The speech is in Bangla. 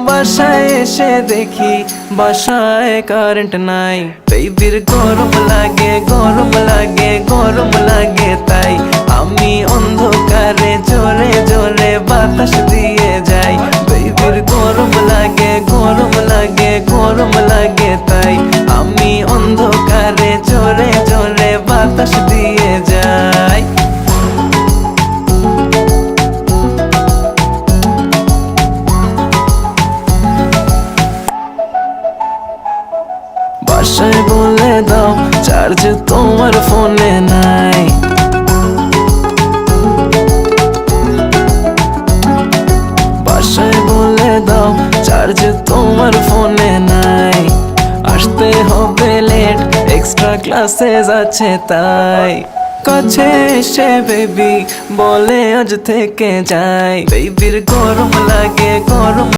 বাসায় এসে দেখি বাসায় কারেন্ট নাই। বেবির গরম লাগে গরম লাগে গরম লাগে, তাই আমি অন্ধকারে জোরে জোরে বাতাস দিয়ে যাই। বেবির গরম লাগে গরম লাগে গরম লাগে, তাই আমি অন্ধকারে জোরে জোরে বাতাস দিয়ে যাই। বাসায় বলে দাও চার্জ তোমার ফোনে নাই। বাসায় বলে দাও চার্জ তোমার ফোনে নাই। আসতে হবে লেট, এক্সট্রা ক্লাসেস আছে তাই। কাছে এসে বেবি বলে আজ থেকে যাই। বেবির গরম লাগে গরম